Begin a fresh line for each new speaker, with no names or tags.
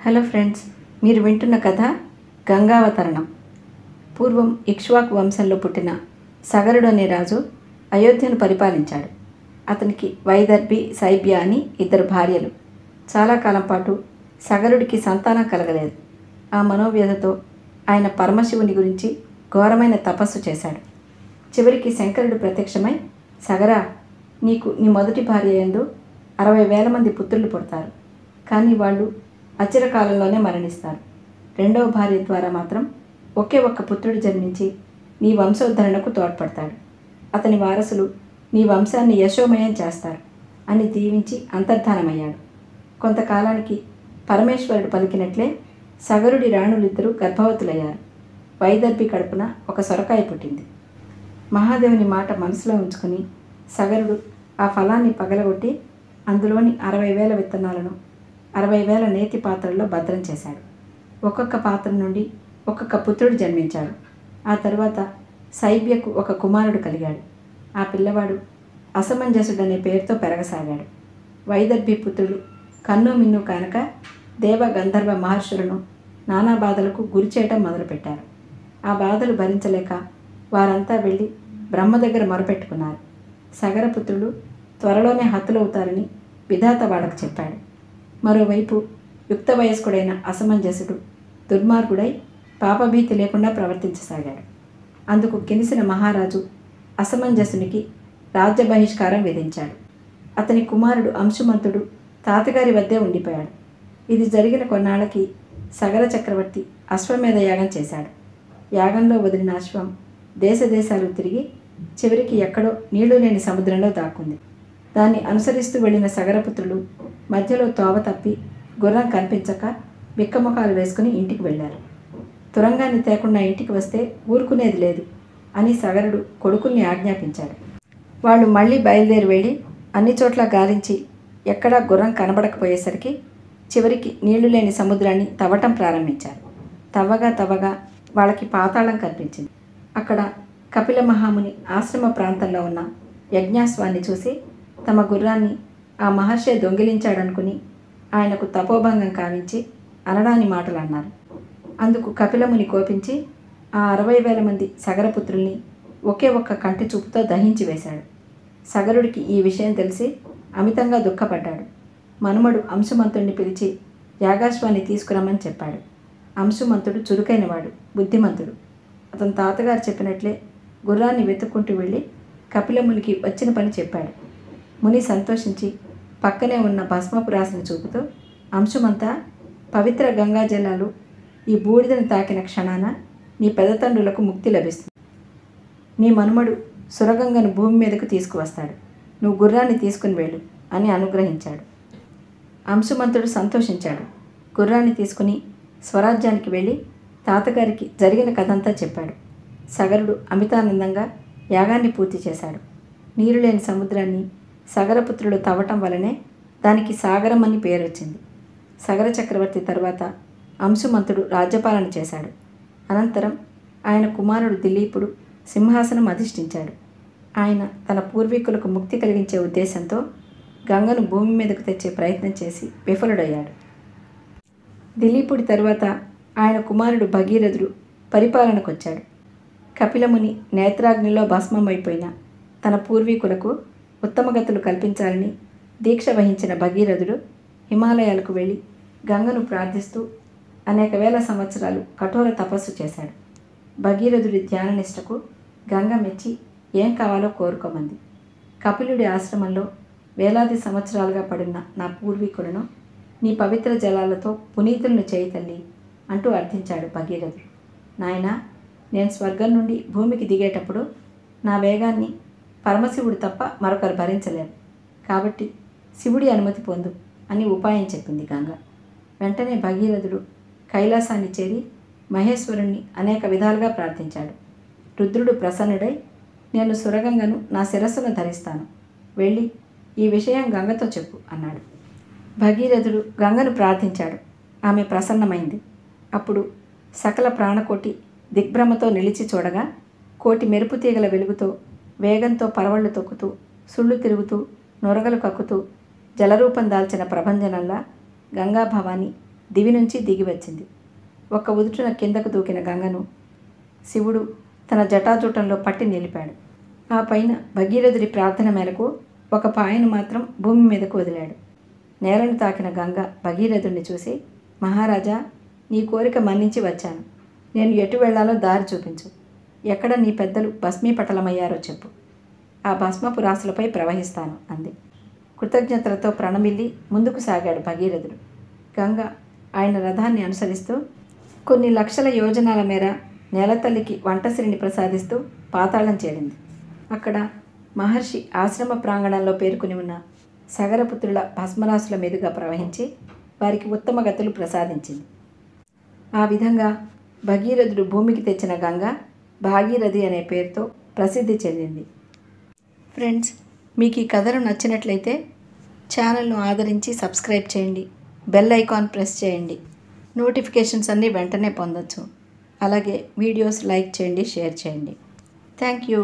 Hello friends, మీరు వింటున్న కథ గంగావతరణం. పూర్వం ఇక్ష్వాకు వంశంలో పుట్టిన సగరుడు అనే రాజు అయోధ్యను పరిపాలించాడు. అతనికి వైదర్భి, సైబ్య అని ఇద్దరు భార్యలు. చాలా కాలం పాటు సగరుడికి సంతానం కలగలేదు. ఆ మనోవ్యధతో ఆయన పరమశివుని గురించి ఘోరమైన తపస్సు చేశాడు. చివరికి శంకరుడు ప్రత్యక్షమై, సగరా, నీకు నీ మొదటి భార్య యందు 60,000 మంది పుత్రులు పుడతారు. కానీ వాళ్ళు అచిరకాలంలోనే మరణిస్తారు. రెండవ భార్య ద్వారా మాత్రం ఒకే ఒక్క పుత్రుడు జన్మించి నీ వంశోద్ధరణకు తోడ్పడతాడు. అతని వారసులు నీ వంశాన్ని యశోమయం చేస్తారు అని దీవించి అంతర్ధానమయ్యాడు. కొంతకాలానికి పరమేశ్వరుడు పలికినట్లే సగరుడి రాణులిద్దరూ గర్భవతులయ్యారు. వైదర్భి కడుపున ఒక సొరకాయ పుట్టింది. మహాదేవుని మాట మనసులో ఉంచుకుని సగరుడు ఆ ఫలాన్ని పగలగొట్టి అందులోని 60,000 విత్తనాలను 60,000 నేతి పాత్రల్లో భద్రం చేశాడు. ఒక్కొక్క పాత్ర నుండి ఒక్కొక్క పుత్రుడు జన్మించాడు. ఆ తరువాత సైబ్యకు ఒక కుమారుడు కలిగాడు. ఆ పిల్లవాడు అసమంజసుడనే పేరుతో పెరగసాగాడు. వైదర్భి పుత్రుడు కన్ను మిన్ను కానక దేవ గంధర్వ మహర్షులను నానా బాధలకు గురి చేయటం మొదలుపెట్టారు. ఆ బాధలు భరించలేక వారంతా వెళ్ళి బ్రహ్మ దగ్గర మొరపెట్టుకున్నారు. సగరపుత్రులు త్వరలోనే హతులవుతారని విధాత వాళ్ళకు చెప్పాడు. మరోవైపు యుక్త వయస్కుడైన అసమంజసుడు దుర్మార్గుడై పాపభీతి లేకుండా ప్రవర్తించసాగాడు. అందుకు కినిసిన మహారాజు అసమంజసునికి రాజ్య బహిష్కారం విధించాడు. అతని కుమారుడు అంశుమంతుడు తాతగారి వద్దే ఉండిపోయాడు. ఇది జరిగిన కొన్నాళ్ళకి సగర చక్రవర్తి అశ్వమేధ యాగం చేశాడు. యాగంలో వదిలిన అశ్వం దేశ దేశాలు తిరిగి చివరికి ఎక్కడో నీళ్లు లేని సముద్రంలో దాక్కుంది. దాన్ని అనుసరిస్తూ వెళ్ళిన సగరపుత్రులు మధ్యలో తోవ తప్పి గుర్రం కనిపించక బిక్కముఖాలు వేసుకుని ఇంటికి వెళ్ళారు. తురంగాన్ని తేకుండా ఇంటికి వస్తే ఊరుకునేది లేదు అని సగరుడు కొడుకుల్ని ఆజ్ఞాపించాడు. వాళ్ళు మళ్ళీ బయలుదేరి వెళ్ళి అన్ని చోట్ల గాలించి ఎక్కడా గుర్రం కనబడకపోయేసరికి చివరికి నీళ్లు లేని సముద్రాన్ని తవ్వటం ప్రారంభించారు. తవ్వగా వాళ్ళకి పాతాళం కనిపించింది. అక్కడ కపిల మహాముని ఆశ్రమ ప్రాంతంలో ఉన్న యజ్ఞాశ్వాన్ని చూసి తమ గుర్రాన్ని ఆ మహర్షే దొంగిలించాడనుకుని ఆయనకు తపోభంగం కావించి అనరాని మాటలు అన్నారు. అందుకు కపిలముని కోపించి ఆ 60,000 మంది సగరపుత్రుల్ని ఒకే ఒక్క కంటి చూపుతో దహించి వేశాడు. సగరుడికి ఈ విషయం తెలిసి అమితంగా దుఃఖపడ్డాడు. మనుమడు అంశుమంతుడిని పిలిచి యాగాశ్వాన్ని తీసుకురమ్మని చెప్పాడు. అంశుమంతుడు చురుకైనవాడు, బుద్ధిమంతుడు. అతని తాతగారు చెప్పినట్లే గుర్రాన్ని వెతుక్కుంటూ వెళ్ళి కపిలమునికి వచ్చిన పని చెప్పాడు. ముని సంతోషించి పక్కనే ఉన్న భస్మపు రాశిని చూపుతూ, అంశుమంతా, పవిత్ర గంగా జలాలు ఈ బూడిదను తాకిన క్షణాన నీ పెదతండ్రులకు ముక్తి లభిస్తుంది. నీ మనుమడు సురగంగను భూమి మీదకు తీసుకువస్తాడు. నువ్వు గుర్రాన్ని తీసుకుని వెళ్ళు అని అనుగ్రహించాడు. అంశుమంతుడు సంతోషించాడు. గుర్రాన్ని తీసుకుని స్వరాజ్యానికి వెళ్ళి తాతగారికి జరిగిన కథంతా చెప్పాడు. సగరుడు అమితానందంగా యాగాన్ని పూర్తి చేశాడు. నీరు లేని సముద్రాన్ని సగరపుత్రులు తవ్వటం వలనే దానికి సాగరం అని పేరు వచ్చింది. సగర చక్రవర్తి తరువాత అంశుమంతుడు రాజ్యపాలన చేశాడు. అనంతరం ఆయన కుమారుడు దిలీపుడు సింహాసనం అధిష్ఠించాడు. ఆయన తన పూర్వీకులకు ముక్తి కలిగించే ఉద్దేశంతో గంగను భూమి మీదకు తెచ్చే ప్రయత్నం చేసి విఫలుడయ్యాడు. దిలీపుడి తరువాత ఆయన కుమారుడు భగీరథుడు పరిపాలనకు వచ్చాడు. కపిలముని నేత్రాగ్నిలో భస్మమైపోయిన తన పూర్వీకులకు ఉత్తమగతులు కల్పించాలని దీక్ష వహించిన భగీరథుడు హిమాలయాలకు వెళ్ళి గంగను ప్రార్థిస్తూ అనేక వేల సంవత్సరాలు కఠోర తపస్సు చేశాడు. భగీరథుడి ధ్యాననిష్టకు గంగ మెచ్చి ఏం కావాలో కోరుకోమంది. కపిలుడి ఆశ్రమంలో వేలాది సంవత్సరాలుగా పడిన నా పూర్వీకులను నీ పవిత్ర జలాలతో పునీతులను చేయి తల్లి అంటూ అర్థించాడు భగీరథుడు. నాయనా, నేను స్వర్గం నుండి భూమికి దిగేటప్పుడు నా వేగాన్ని పరమశివుడు తప్ప మరొకరు భరించలేరు. కాబట్టి శివుడి అనుమతి పొందు అని ఉపాయం చెప్పింది గంగ. వెంటనే భగీరథుడు కైలాసాన్ని చేరి మహేశ్వరుణ్ణి అనేక విధాలుగా ప్రార్థించాడు. రుద్రుడు ప్రసన్నుడై, నేను సురగంగను నా శిరస్సును ధరిస్తాను, వెళ్ళి ఈ విషయం గంగతో చెప్పు అన్నాడు. భగీరథుడు గంగను ప్రార్థించాడు. ఆమె ప్రసన్నమైంది. అప్పుడు సకల ప్రాణకోటి దిగ్భ్రమతో నిలిచి చూడగా కోటి మెరుపు తీగల వెలుగుతో వేగంతో పరవళ్ళు తొక్కుతూ సుళ్ళు తిరుగుతూ నొరగలు కక్కుతూ జలరూపం దాల్చిన ప్రభంజనంలా గంగా భవాని దివి నుంచి దిగి వచ్చింది. ఒక్క ఉదుటున కిందకు దూకిన గంగను శివుడు తన జటాజూటంలో పట్టి నిలిపాడు. ఆ పైన భగీరథుడి ప్రార్థన మేరకు ఒక పాయను మాత్రం భూమి మీదకు వదిలాడు. నేలను తాకిన గంగ భగీరథుడిని చూసి, మహారాజా, నీ కోరిక మన్నించి వచ్చాను. నేను ఎటు వెళ్లాలో దారి చూపించు. ఎక్కడ నీ పెద్దలు భస్మీపటలమయ్యారో చెప్పు. ఆ భస్మపు రాశులపై ప్రవహిస్తాను అంది. కృతజ్ఞతలతో ప్రణమిల్లి ముందుకు సాగాడు భగీరథుడు. గంగ ఆయన రథాన్ని అనుసరిస్తూ కొన్ని లక్షల యోజనాల మేర నేలతల్లికి వంటసిరిని ప్రసాదిస్తూ పాతాళం చేరింది. అక్కడ మహర్షి ఆశ్రమ ప్రాంగణంలో పేర్కొని ఉన్న సగరపుత్రుల భస్మరాశుల మీదుగా ప్రవహించి వారికి ఉత్తమ గతులు ప్రసాదించింది. ఆ విధంగా భగీరథుడు భూమికి తెచ్చిన గంగ భాగీరథి అనే పేరుతో ప్రసిద్ధి చెందింది. ఫ్రెండ్స్, మీకు ఈ కథలు నచ్చినట్లయితే ఛానల్ను ఆదరించి సబ్స్క్రైబ్ చేయండి. బెల్ ఐకాన్ ప్రెస్ చేయండి. నోటిఫికేషన్స్ అన్నీ వెంటనే పొందొచ్చు. అలాగే వీడియోస్ లైక్ చేయండి, షేర్ చేయండి. Thank you.